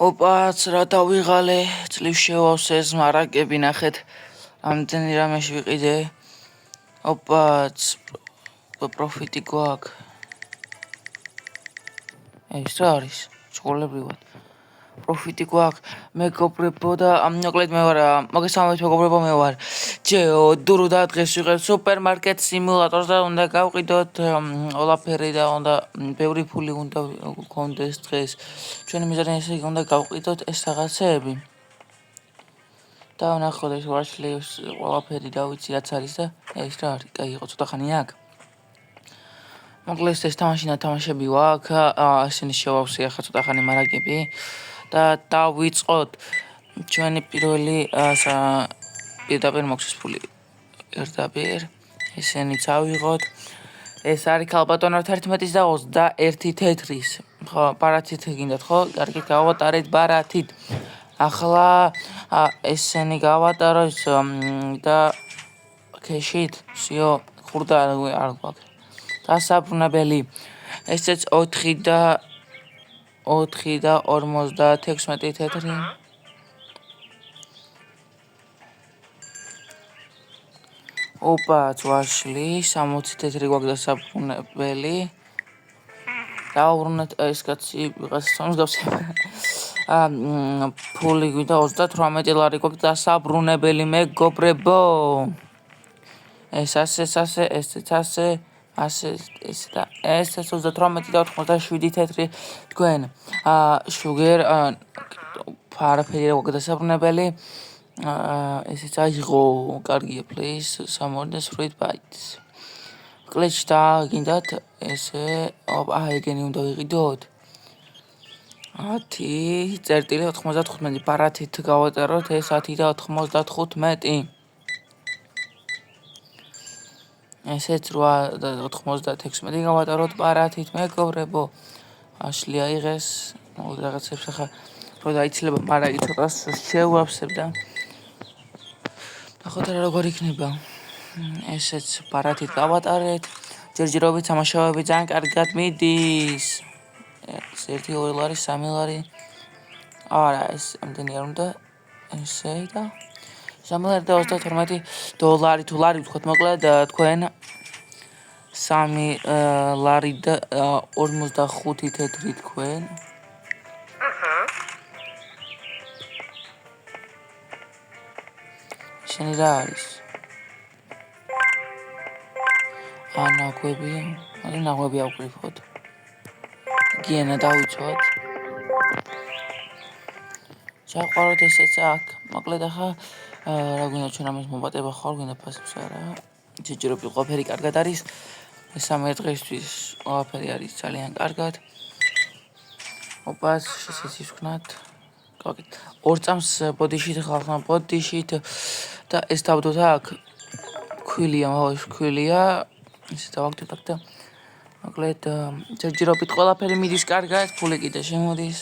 ოპაც რა დავიღალე წლის შევავსეს მარაკები ნახეთ ამდენი რამეში ვიყიდე ოპაც პროფიტი გვაქვს ეს რა არის ჩხოლებრივად პროფიტი გვაქვს მეგობრებო და მოკლედ მე ვარ მოგესალმებით მეგობრებო მე ვარ დურო და დღეს ვიღებ სუპერმარკეტ სიმულატორს და უნდა გავყიდოთ ყველაფერი და უნდა ბევრი ფული უნდა გქონდეს დღეს ჩვენი მიზანი ესე იგი უნდა გავყიდოთ ეს რაღაცეები და ვნახოთ ეს ვაშლებს ყველაფერი დავიცი რაც არის და ეს რა არის კაი იყო ცოტა ხანი აქ მოკლედ ეს თამაშები ვაქვს ისინი შევავსე ახლა ცოტა ხანი მარაგები და დავიწყოთ ჩვენი პირველი პირდაპირ მოხდეს ფული პირდაპირ ესენიც ავიღოთ ეს არის ქალბატონო 11-ის და 21 თეთრის ხო ბარათით გინდათ ხო კარგით გავატარეთ ბარათით ახლა ესენი გავატაროთ და ქეშით всё ხურდა არ გვაქვს დასაბრუნებელი ესეც 4 და 56 თეთრი ოპაც ვაშლი 60 თეთრი გვაქვს დასაბრუნებელი დავუბრუნეთ ეს კაცი ვიღაცა მსგავს ფული გვინდა 38 ლარი გვაქვს დასაბრუნებელი მეგობრებო ეს ასე ესეც ასე ეს და ესეც 38 და 87 თეთრი თქვენ შუგერ ფარაფერი გვაქვს დასაბრუნებელი ესეც აიღო კარგია please სამორდეს fruit bites კლეჩდა გინდათ ესე ეგენი უნდა ვიყიდოთ 10 წერტილი 95 ბარათით გავატაროთ ეს 10 და 95 ესეც 8 და 96 გავატაროთ ბარათით მეგობრებო აშლი აიღეს რაღაცებს ახლა რო დაიცლება მარაგი ცოტა შევავსებ და ნახოთ რა როგორ იქნება ესეც ბარათით გავატარეთ ჯერჯერობით სამაშავეები ძალიან კარგად მიდის ეს 1 2 ლარი 3 ლარი არა ეს ამდენი არ უნდა ესე და 3 ლარი და 32 დოლარი თუ ლარი ვთქვათ მოკლედ თქვენ 3 ლარი და 45 თეთრი თქვენ შენი რა არის ნაღვები ავკრიფოთ გიენა დავიცვათ ჩაყვაროთ ესეც აქ მოკლედ ახლა რა გვინდა ჩვენ ამას მომატება ხარ გვინდა ფასებს არა ჯერჯერობით ყველაფერი კარგად არის ეს 3 დღესთვის ყველაფერი არის ძალიან კარგად ოპას შესაძლოა ვქნათ გავაკეთე 2 წამს ბოდიშით ხალხმა ბოდიშით და ეს დავდოთ აქ ქვილია ესე დავაგდოთ აქ და მოკლედ ჯერჯერობით ყველაფერი მიდის კარგად ფული კიდე შემოდის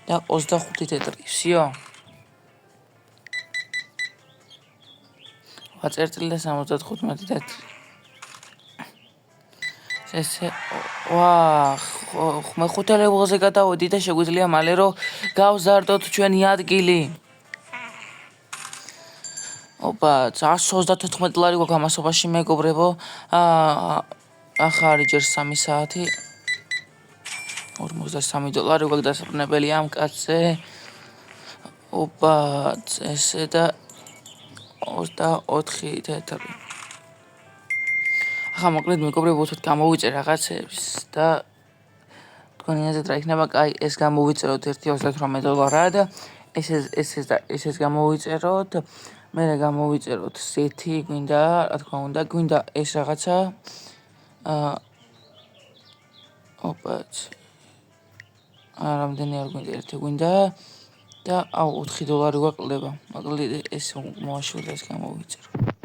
და 25 თეთრი всё წერტილი და 75 თეთრი ესე მე 5 ლეველზე გადავედი და შეგვიძლია მალე რომ გავზარდოთ ჩვენი ადგილი ოპა 134 ლარი გვაქვს ამასობაში მეგობრებო ახლა არის ჯერ 3 საათი 43 დოლარი გვაქვს დასაბრუნებელი ამ კაცზე ოპა ესე და 24 თეთრი ახლა მოკლედ მეგობრებო უცებ გამოვიწერ რაღაცებს და თქვენი აზრით რა იქნება კაი ეს გამოვიწეროთ 1.38 დოლარად ესეც გამოვიწეროთ მე გამოვიწეროთ სეთი გვინდა რა თქმა უნდა გვინდა ეს რაღაცა ოპაც რამდენი არ გვინდა ერთი გვინდა და 4 დოლარი გვაკლდება მოკლედ ეს მოაშურდა ეს გამოვიწერო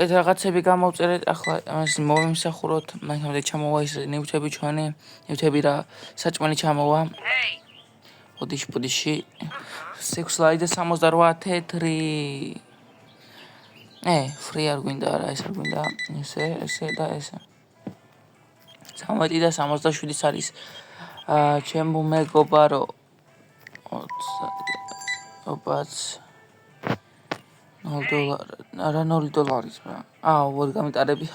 ეს რაღაცები გამოვწერეთ ახლა ამას მოვიმსახუროთ მაგამდე ჩამოვა ის ნივთები ჩვენი ნივთები რა საჭმელი ჩამოვა ბოდიში 6 ლარი და 68 თეთრი free არ გვინდა არა ეს არ გვინდა ესე და ესე 13 და 67 არის ჩემო მეგობარო 20 $0 არა $0 რა ვარ გამიტარები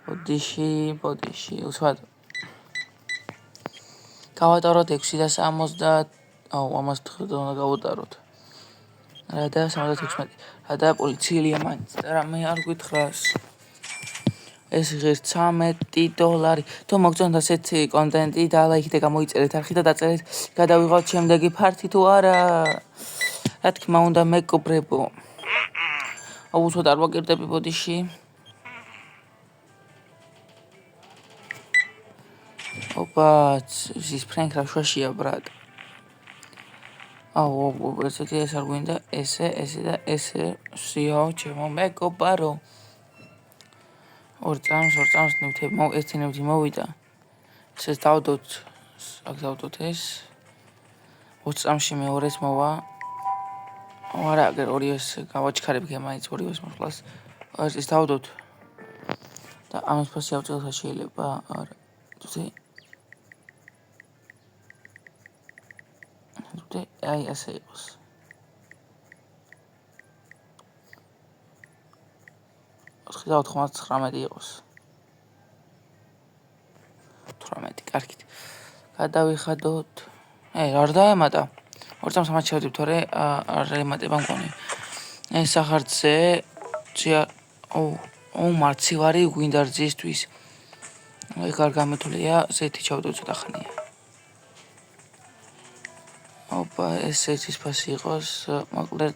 ბოდიში უსვად გავატაროთ 660 ამას უნდა გავუტაროთ რა და 76 რა და პოლიციელია მაინც და რა მე არ გითხრას ეს ღირს $13 თუ მოგწონთ ასეთი კონტენტი და ლაიქით და გამოიწერეთ არხი და დაწერეთ გადავიღოთ შემდეგი ფარტი თუ არა რა თქმა უნდა მეგობრებო აუცილებლად არ ვაკირდები ბოდიში ის ფრენკ რა შვაშია ბრატ ესეთი ეს არ გვინდა ესე და ესე სიო ჩემო მეგობარო ორ წამს ერთი ნივთი მოვიდა ეს დავდოთ აქ დავდოთ ეს 20 წამში მეორეს მოვა არა აგერ ორივეს გავაჩქარებ გემაიც ორივეს მოსვლას ეს დავდოთ და ამის ფასი ავწევთ შეიძლება არა თუთე აი ასე იყოს 99 იყოს 18 კარგით გადავიხადოთ არ დაემატა 2 წამს ამას შევდივ თორე არ ემატება მგონი ეს სახარცე მარცივარი გვინდა რძისთვის ეგ არ გამეთვლია ზეთი ჩავდო ცოტა ხანია ეს ერთის ფასი იყოს მოკლედ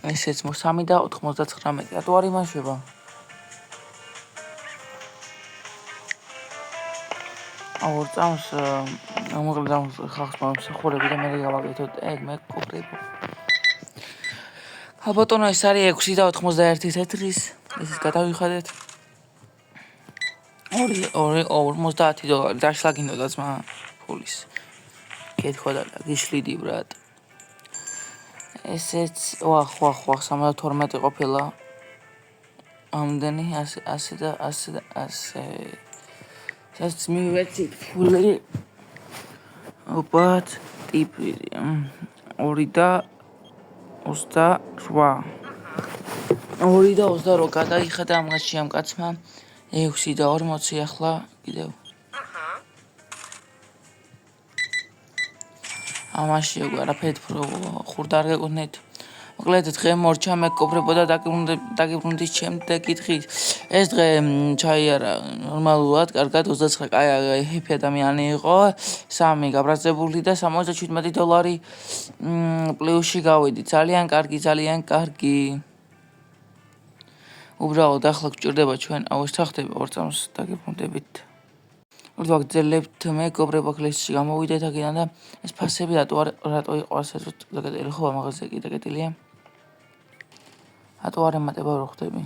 ესეც 3 და 99 რატო არ იმაშვება ორ წამს მოკლედ ამ ხალხს მომსახურები და მე გავაკეთოთ ეგ მეგობრებო ბატონო ეს არის 6.91 თეთრის ესეც გადავიხადეთ $50 დაშლა გინდოდა ძმა ფულის კითხვა და გიშლიდი ბრატ ესეც ვახ 72 ყოფილა ამდენი ასე ეს მივეცით ფული ტიპი 2 და 28 გადაიხადა ამაში ამ კაცმა 6 და 40 ახლა კიდევ ამაში არაფერი ხურდა არ გეკუთვნით მოკლედ დღე მორჩა მეგობრებო და დაგიბრუნდით შემდეგი დღით ეს დღე ჩაიარა ნორმალურად კარგად 29 კაი ჰეფი ადამიანი იყო 3 გაბრაზებული და $77 პლუსში გავიდი ძალიან კარგი უბრალოდ ახლა გჭირდება ჩვენ ავსახდები 2 წამს დაგიბრუნდებით ვაგრძელებთ მეგობრებო კლასში გამოვიდეთ აქედან და ეს ფასები რატო იყო ასე ზოგადად ხო მაღაზია კიდე კეთილია რატო არ ემატება რო ხვდები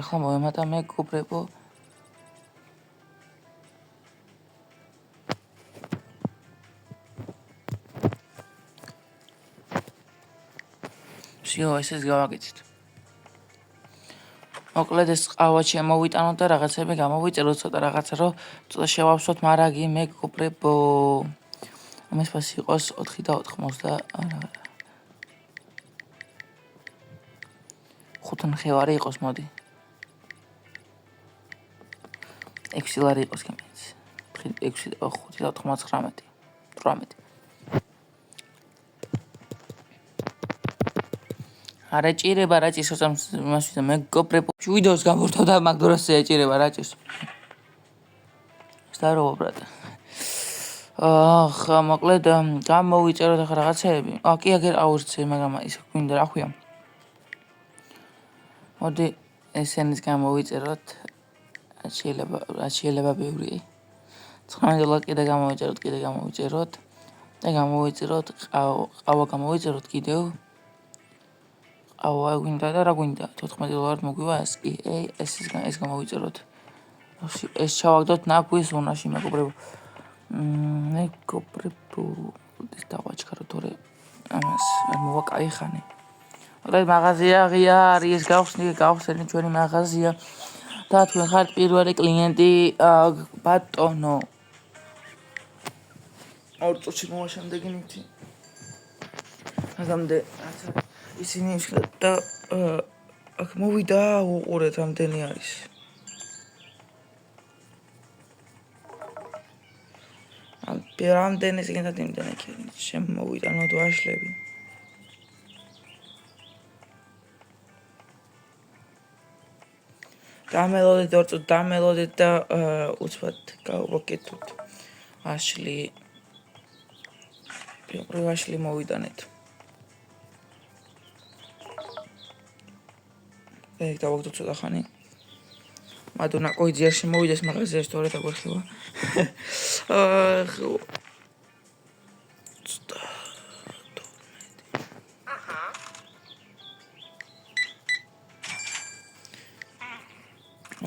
ახლა მოემატა მეგობრებო ესეც გავაკეთეთ მოკლედ ეს ყავა შემოვიტანოთ და რაღაცები გამოვიწეროთ ცოტა რაღაცა რომ ცოტა შევავსოთ მარაგი მეგობრებო ამას ფასი იყოს 4 და 90 არა 5 ნახევარი იყოს მოდი 6 ლარი იყოს კემეც 6 და 5 და 99 18 არა ჭირება რა ჭირს იმას ვიდა მეგობრებო ვიდეოს გამორთავდა მაგდორასზე ეჭირება რა ჭირს სტარო ბრატ მოკლედ გამოვიწეროთ ახლა რაღაცეები კი აგერ აურცე მაგრამ ის გვინდა რა ხვია მოდი ესენის გამოვიწეროთ შეიძლება ბევრი $9 კიდე გამოვიწეროთ და გამოვიწეროთ ყავა გამოვიწეროთ კიდევ გვინდა და რა გვინდა $14 მოგვივა ეს გამოვიწეროთ ეს ჩავაგდოთ ნაგვის ზონაში მეგობრებო ეს დავაჩქარო თორე ამას მოვა კაი ხანი. მაგრამ მაღაზია ღია არის, გავხსნით ჩვენი მაღაზია და თქვენ ხართ პირველი კლიენტი ბატონო. ორ წუთში მოვა შემდეგი ნივთი. ამდე ისინი და აქ მოვიდა უყურეთ ამდენი არის. რამდენი ზიგენად იმდენი შემოვიდა ნოდვაშლები. დამელოდით ორ წუთს დამელოდით და უცბად გავაკეთოთ. ვაშლი პირველი ვაშლი მოვიდანეთ. ეგ დავაგდო ცოტა ხანი. მადონა კოიძიაში მოვიდეს მაღაზიაში თორე დაგვეხება.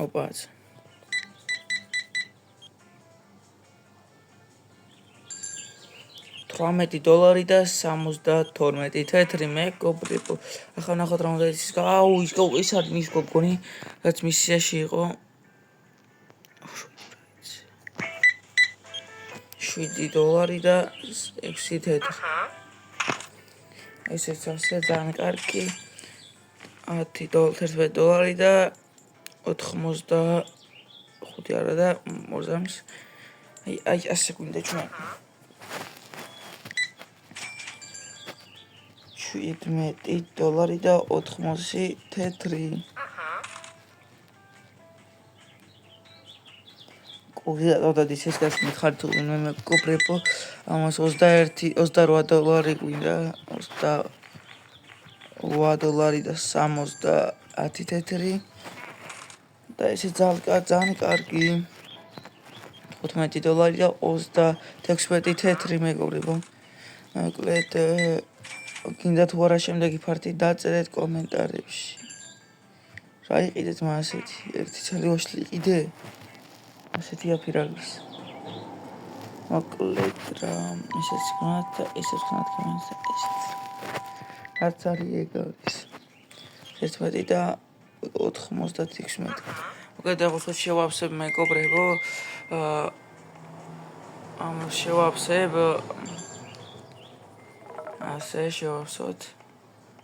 ოპაც. $18 და 72 თეთრი მეგობრებო. ახლა ნახოთ რა უნდა ის. აუ ის არის მის გოგონი, რაც მისიაში იყო. $7 და 6 თეთრი. ესეც ასე ძალიან კარგი. $11 და 85 არა და 40. აი ასე გვინდა ჩვენ. $17 და 80 თეთრი. კუგიატოდადის ეს გასმით ხართ მე მეგობრებო. ამას $28 გვინდა. $28 და 70 თეთრი. და ესე ძალიან კარგი. $15 და 36 თეთრი მეგობრებო. მოკლედ გინდა თუ არა შემდეგი ფარტი დაწერეთ კომენტარებში. რა იყიდეთ მასეთი? ერთი ცალი ვაშლი იყიდე? ასეთია ფირაგვის. მოკლედ რა ისეც ხნათ და ისეც ხნათ კომენტს და ესეც. რაც არის ეგ არის. 11 და 96. მოკლედ აღუშვათ შევავსებ მეგობრებო. ამ შევავსებ ასე შევავსოთ.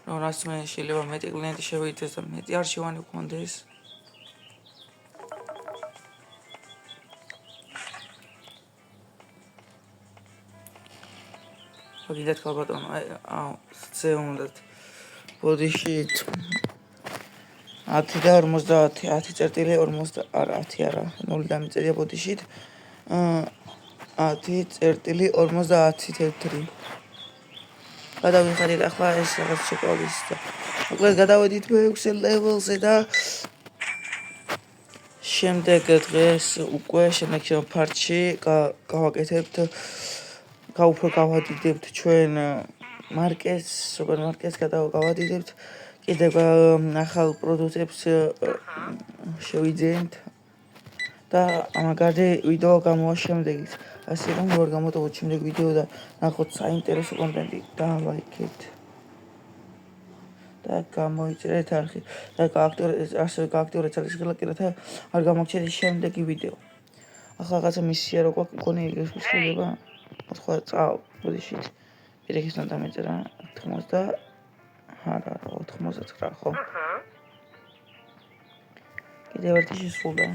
რომ რაც მე შეიძლება მეტი კლიენტი შევიდეს და მეტი არშივანი გქონდეს. გიდათ ხალბატონო, აუ, ზე უნდათ. ბოდიშით 10 და 50, 10.50 არა 10 არა, 0 დამიწერია ბოდიშით. 10.50 თეთრი. გადავიხადეთ ახლა ეს რაღაც შეკავლის და მოკლედ გადავედით მე-6 level-ზე და შემდეგ დღეს უკვე შემდეგ ფარტში გავაკეთებთ გავადიდებთ ჩვენ მარკეტს, სუპერმარკეტს გავადიდებთ. კიდევ ახალ პროდუქტებს შევიძენთ და მაგარი ვიდეო გამოვა შემდეგით. ასე რომ ვერ გამოტოვოთ შემდეგ ვიდეო და ნახოთ საინტერესო კონტენტი და ლაიქეთ. და გამოიწერეთ არხი და გააქტიურეთ საგისგლაკი რათა არ გამოგჩეთ შემდეგი ვიდეო. ახლა რაღაცა მისია რო გვაქვს მგონი ეგ შეიძლება. სხვა ბოდიშით. პირიქით უნდა მეწერა 80 არა 89 ხო? კიდევ ერთი შესრულდა.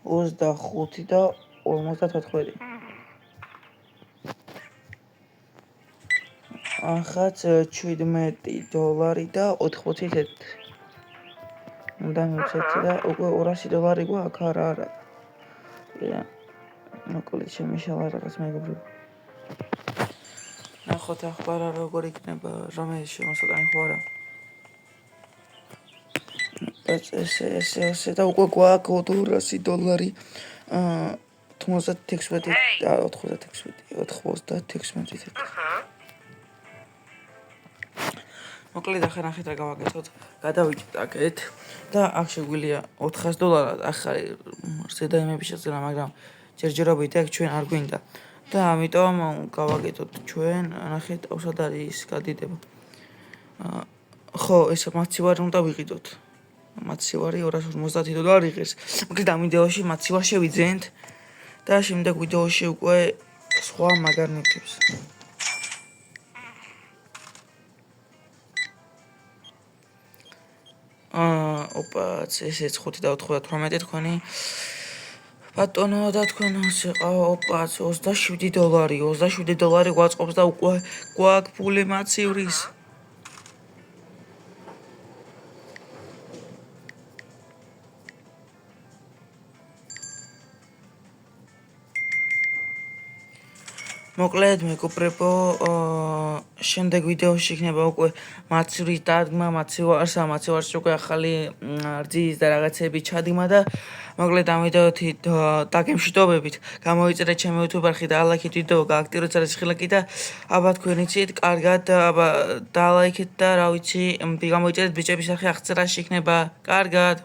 25 და 54. ახაც $17 და 80 თეთრი. უნდა მივცეთ და უკვე $200 გვაქვს არა. მოკლედ შემიშალა რაღაც მეგობრებო. ნახოთ ახლა როგორ იქნება რამე შემოსატანი ხო არა. ესე და უკვე გვაქვს $200. 96 და 96 თეთრი. მოკლედ ახლა ნახეთ რა გავაკეთოთ. გადავიჭიტაკეთ და აქ შეგვიძლია $400 ახალი ზედაიმები შეძლება, მაგრამ ჯერჯერობით აქ ჩვენ არ გვინდა. და ამიტომ გავაკეთოთ ჩვენ, ნახეთ, აუსად არის გადიდება. ხო, ეს მაცივარი უნდა ვიყიდოთ. მაცივარი $250 იღებს. მაგრამ ამ ვიდეოში მაცივარ შევიძენთ და შემდეგ ვიდეოში უკვე სხვა მაგარ ნივთებს. ოპა, ესეც 5 და 98 თქვენი. ბატონო და თქვენ შეყავ ოპა $27 $27 გვაწყობს და უკვე გვაქვს ფული მაცივრის. მოკლედ მეგობრებო, შემდეგ ვიდეოში იქნება უკვე მაცივრის დადგმა, მაცივარს უკვე ახალი რძის და რაღაცები ჩადგმა და მოკლედ ამ ვიდეოთი დაგემშვიდობებით. გამოვიწერეთ ჩემი YouTube არხი და ალაიქეთ ვიდეო, გააქტიურეთ ცალსახელაკი და აბა თქვენ იცით, კარგად აბა დაალაიქეთ და რა ვიცი, გამოვიწერეთ ბიჭების არხი აღწერაში იქნება. კარგად.